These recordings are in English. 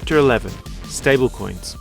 Chapter 11: Stablecoins.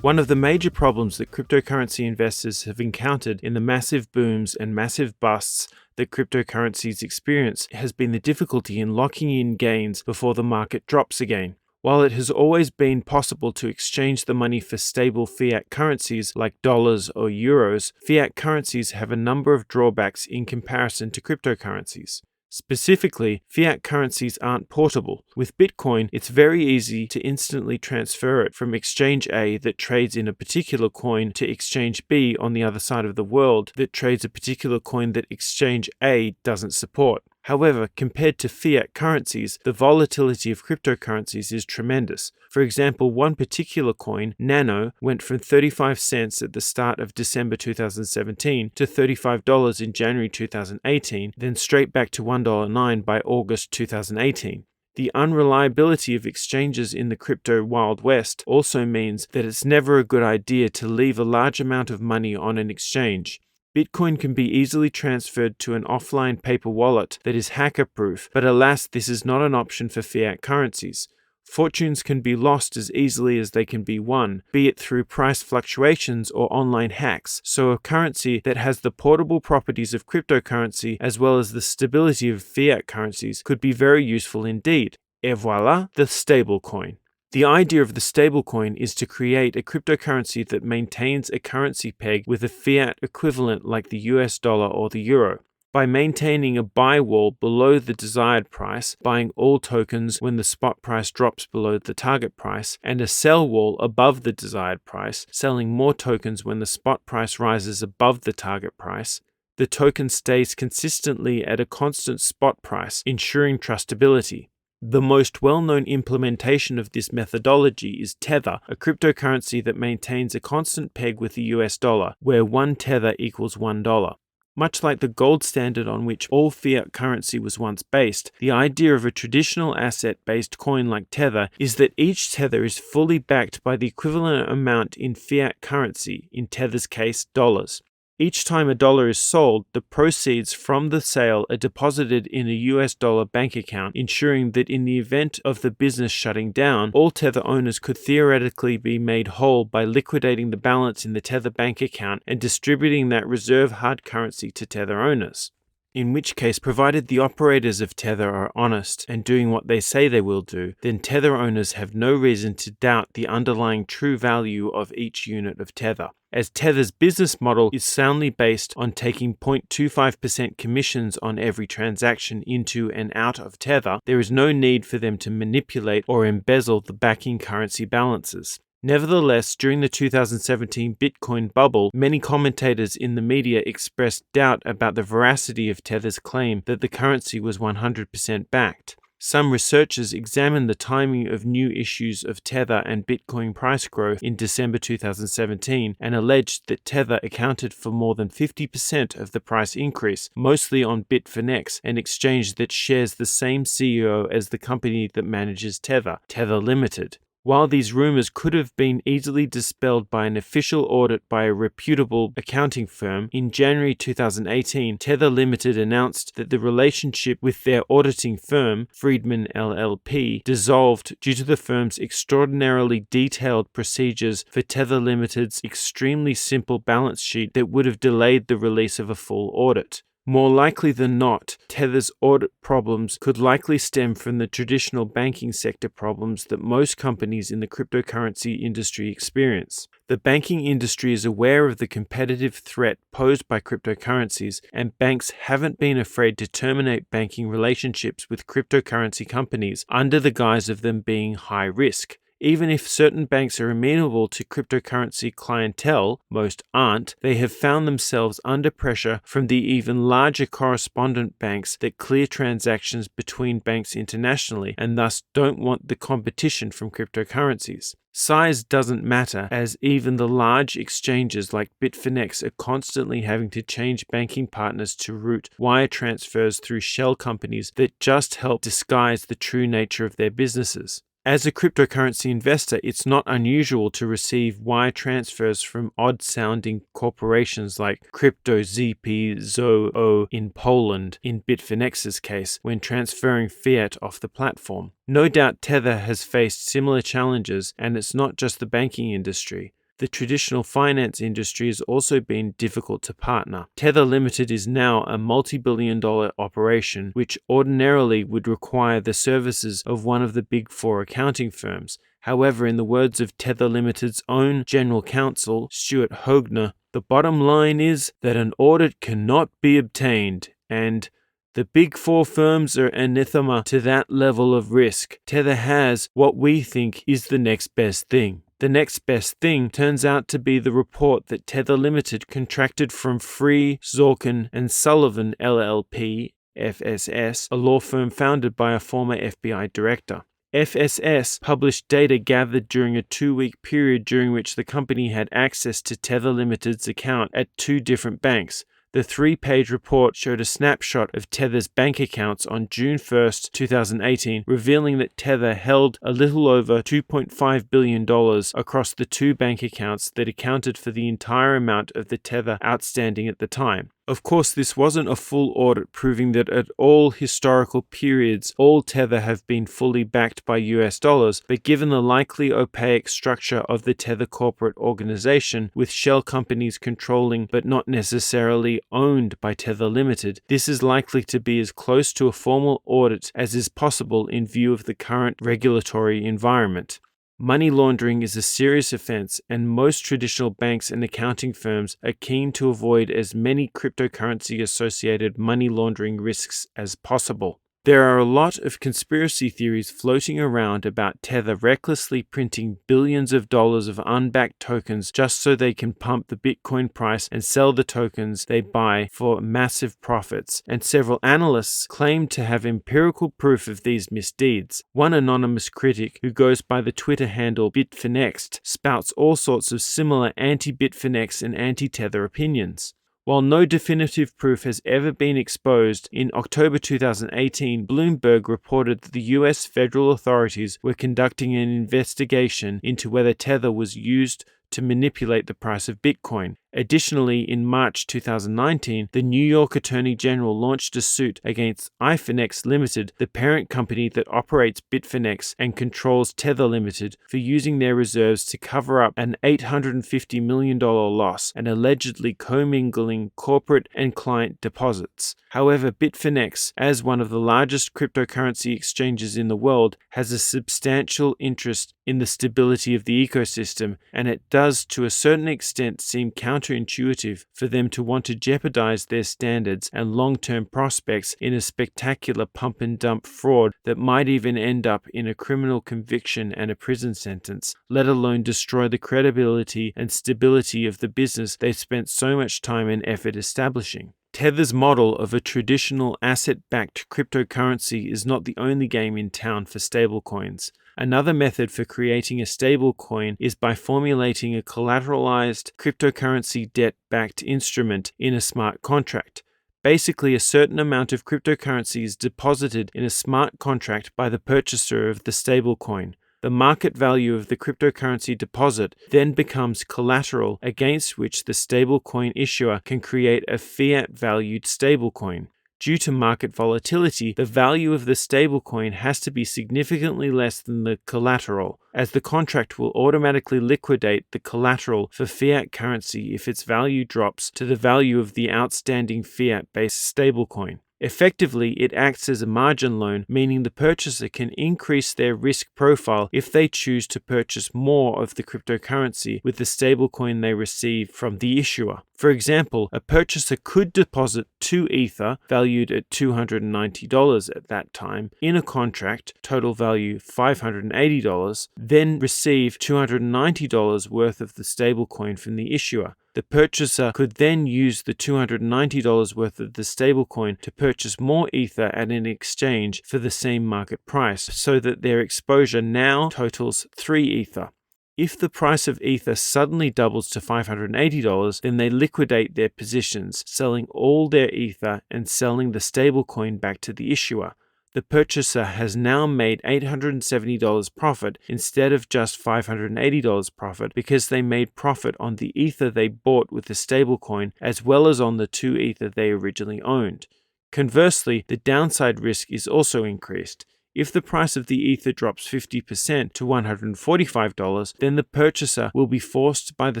One of the major problems that cryptocurrency investors have encountered in the massive booms and massive busts that cryptocurrencies experience has been the difficulty in locking in gains before the market drops again. While it has always been possible to exchange the money for stable fiat currencies like dollars or euros, fiat currencies have a number of drawbacks in comparison to cryptocurrencies. Specifically, fiat currencies aren't portable. With Bitcoin, it's very easy to instantly transfer it from exchange A that trades in a particular coin to exchange B on the other side of the world that trades a particular coin that exchange A doesn't support. However, compared to fiat currencies, the volatility of cryptocurrencies is tremendous. For example, one particular coin, Nano, went from 35 cents at the start of December 2017 to $35 in January 2018, then straight back to $1.09 by August 2018. The unreliability of exchanges in the crypto Wild West also means that it's never a good idea to leave a large amount of money on an exchange. Bitcoin can be easily transferred to an offline paper wallet that is hacker-proof, but alas, this is not an option for fiat currencies. Fortunes can be lost as easily as they can be won, be it through price fluctuations or online hacks, so a currency that has the portable properties of cryptocurrency as well as the stability of fiat currencies could be very useful indeed. Et voila, the stablecoin. The idea of the stablecoin is to create a cryptocurrency that maintains a currency peg with a fiat equivalent like the US dollar or the euro. By maintaining a buy wall below the desired price, buying all tokens when the spot price drops below the target price, and a sell wall above the desired price, selling more tokens when the spot price rises above the target price, the token stays consistently at a constant spot price, ensuring trustability. The most well-known implementation of this methodology is Tether, a cryptocurrency that maintains a constant peg with the US dollar, where one Tether equals $1. Much like the gold standard on which all fiat currency was once based, the idea of a traditional asset-based coin like Tether is that each Tether is fully backed by the equivalent amount in fiat currency, in Tether's case, dollars. Each time a dollar is sold, the proceeds from the sale are deposited in a US dollar bank account, ensuring that in the event of the business shutting down, all Tether owners could theoretically be made whole by liquidating the balance in the Tether bank account and distributing that reserve hard currency to Tether owners. In which case, provided the operators of Tether are honest and doing what they say they will do, then Tether owners have no reason to doubt the underlying true value of each unit of Tether. As Tether's business model is soundly based on taking 0.25% commissions on every transaction into and out of Tether, there is no need for them to manipulate or embezzle the backing currency balances. Nevertheless, during the 2017 Bitcoin bubble, many commentators in the media expressed doubt about the veracity of Tether's claim that the currency was 100% backed. Some researchers examined the timing of new issues of Tether and Bitcoin price growth in December 2017 and alleged that Tether accounted for more than 50% of the price increase, mostly on Bitfinex, an exchange that shares the same CEO as the company that manages Tether, Tether Limited. While these rumors could have been easily dispelled by an official audit by a reputable accounting firm, in January 2018, Tether Limited announced that the relationship with their auditing firm, Friedman LLP, dissolved due to the firm's extraordinarily detailed procedures for Tether Limited's extremely simple balance sheet that would have delayed the release of a full audit. More likely than not, Tether's audit problems could likely stem from the traditional banking sector problems that most companies in the cryptocurrency industry experience. The banking industry is aware of the competitive threat posed by cryptocurrencies, and banks haven't been afraid to terminate banking relationships with cryptocurrency companies under the guise of them being high risk. Even if certain banks are amenable to cryptocurrency clientele, most aren't, they have found themselves under pressure from the even larger correspondent banks that clear transactions between banks internationally and thus don't want the competition from cryptocurrencies. Size doesn't matter, as even the large exchanges like Bitfinex are constantly having to change banking partners to route wire transfers through shell companies that just help disguise the true nature of their businesses. As a cryptocurrency investor, it's not unusual to receive wire transfers from odd-sounding corporations like CryptoZPZoo in Poland, in Bitfinex's case, when transferring fiat off the platform. No doubt Tether has faced similar challenges, and it's not just the banking industry. The traditional finance industry has also been difficult to partner. Tether Limited is now a multi-billion-dollar operation, which ordinarily would require the services of one of the big four accounting firms. However, in the words of Tether Limited's own general counsel, Stuart Hoegner, the bottom line is that an audit cannot be obtained, and the big four firms are anathema to that level of risk. Tether has what we think is the next best thing. The next best thing turns out to be the report that Tether Limited contracted from Free, Zorkin and Sullivan LLP, FSS, a law firm founded by a former FBI director. FSS published data gathered during a 2-week period during which the company had access to Tether Limited's account at 2 different banks. The 3-page report showed a snapshot of Tether's bank accounts on June 1, 2018, revealing that Tether held a little over $2.5 billion across the 2 bank accounts that accounted for the entire amount of the Tether outstanding at the time. Of course, this wasn't a full audit proving that at all historical periods, all Tether have been fully backed by US dollars, but given the likely opaque structure of the Tether corporate organization, with shell companies controlling but not necessarily owned by Tether Limited, this is likely to be as close to a formal audit as is possible in view of the current regulatory environment. Money laundering is a serious offense, and most traditional banks and accounting firms are keen to avoid as many cryptocurrency-associated money laundering risks as possible. There are a lot of conspiracy theories floating around about Tether recklessly printing billions of dollars of unbacked tokens just so they can pump the Bitcoin price and sell the tokens they buy for massive profits, and several analysts claim to have empirical proof of these misdeeds. One anonymous critic, who goes by the Twitter handle Bitfinex, spouts all sorts of similar anti-Bitfinex and anti-Tether opinions. While no definitive proof has ever been exposed, in October 2018, Bloomberg reported that the US federal authorities were conducting an investigation into whether Tether was used to manipulate the price of Bitcoin. Additionally, in March 2019, the New York Attorney General launched a suit against Ifinex Limited, the parent company that operates Bitfinex and controls Tether Limited, for using their reserves to cover up an $850 million loss and allegedly commingling corporate and client deposits. However, Bitfinex, as one of the largest cryptocurrency exchanges in the world, has a substantial interest in the stability of the ecosystem, and it does to a certain extent seem counterintuitive for them to want to jeopardize their standards and long-term prospects in a spectacular pump-and-dump fraud that might even end up in a criminal conviction and a prison sentence, let alone destroy the credibility and stability of the business they've spent so much time and effort establishing. Tether's model of a traditional asset-backed cryptocurrency is not the only game in town for stablecoins. Another method for creating a stablecoin is by formulating a collateralized cryptocurrency debt-backed instrument in a smart contract. Basically, a certain amount of cryptocurrency is deposited in a smart contract by the purchaser of the stablecoin. The market value of the cryptocurrency deposit then becomes collateral against which the stablecoin issuer can create a fiat-valued stablecoin. Due to market volatility, the value of the stablecoin has to be significantly less than the collateral, as the contract will automatically liquidate the collateral for fiat currency if its value drops to the value of the outstanding fiat-based stablecoin. Effectively, it acts as a margin loan, meaning the purchaser can increase their risk profile if they choose to purchase more of the cryptocurrency with the stablecoin they receive from the issuer. For example, a purchaser could deposit 2 Ether, valued at $290 at that time, in a contract, total value $580, then receive $290 worth of the stablecoin from the issuer. The purchaser could then use the $290 worth of the stablecoin to purchase more Ether at an exchange for the same market price, so that their exposure now totals 3 Ether. If the price of Ether suddenly doubles to $580, then they liquidate their positions, selling all their Ether and selling the stablecoin back to the issuer. The purchaser has now made $870 profit instead of just $580 profit because they made profit on the Ether they bought with the stablecoin as well as on the 2 Ether they originally owned. Conversely, the downside risk is also increased. If the price of the Ether drops 50% to $145, then the purchaser will be forced by the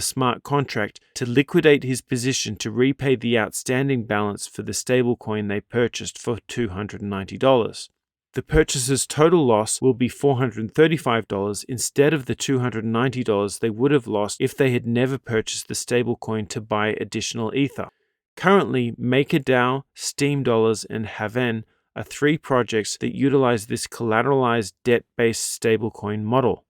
smart contract to liquidate his position to repay the outstanding balance for the stablecoin they purchased for $290. The purchaser's total loss will be $435 instead of the $290 they would have lost if they had never purchased the stablecoin to buy additional Ether. Currently, MakerDAO, Steam Dollars, and Haven are 3 projects that utilize this collateralized debt-based stablecoin model.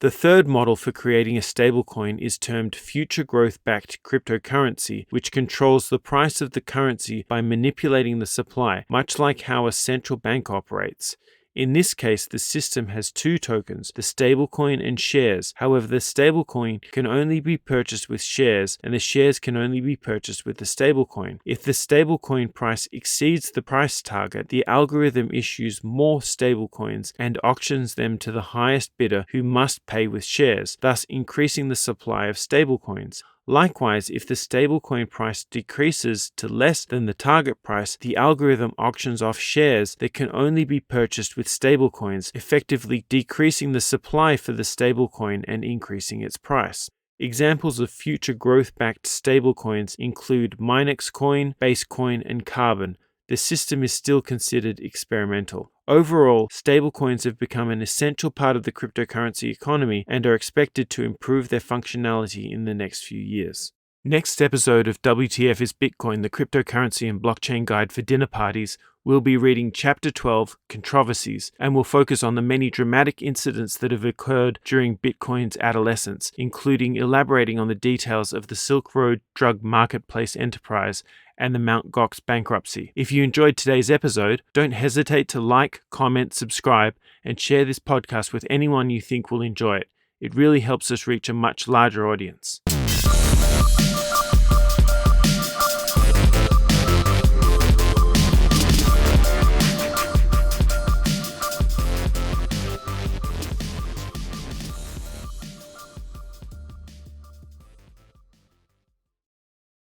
The third model for creating a stablecoin is termed future growth-backed cryptocurrency, which controls the price of the currency by manipulating the supply, much like how a central bank operates. In this case, the system has 2 tokens, the stablecoin and shares. However, the stablecoin can only be purchased with shares, and the shares can only be purchased with the stablecoin. If the stablecoin price exceeds the price target, the algorithm issues more stablecoins and auctions them to the highest bidder who must pay with shares, thus increasing the supply of stablecoins. Likewise, if the stablecoin price decreases to less than the target price, the algorithm auctions off shares that can only be purchased with stablecoins, effectively decreasing the supply for the stablecoin and increasing its price. Examples of future growth-backed stablecoins include Minex Coin, Basecoin, and Carbon. The system is still considered experimental. Overall, stablecoins have become an essential part of the cryptocurrency economy and are expected to improve their functionality in the next few years. Next episode of WTF is Bitcoin, the cryptocurrency and blockchain guide for dinner parties. We'll be reading Chapter 12, Controversies, and we'll focus on the many dramatic incidents that have occurred during Bitcoin's adolescence, including elaborating on the details of the Silk Road drug marketplace enterprise and the Mt. Gox bankruptcy. If you enjoyed today's episode, don't hesitate to like, comment, subscribe, and share this podcast with anyone you think will enjoy it. It really helps us reach a much larger audience.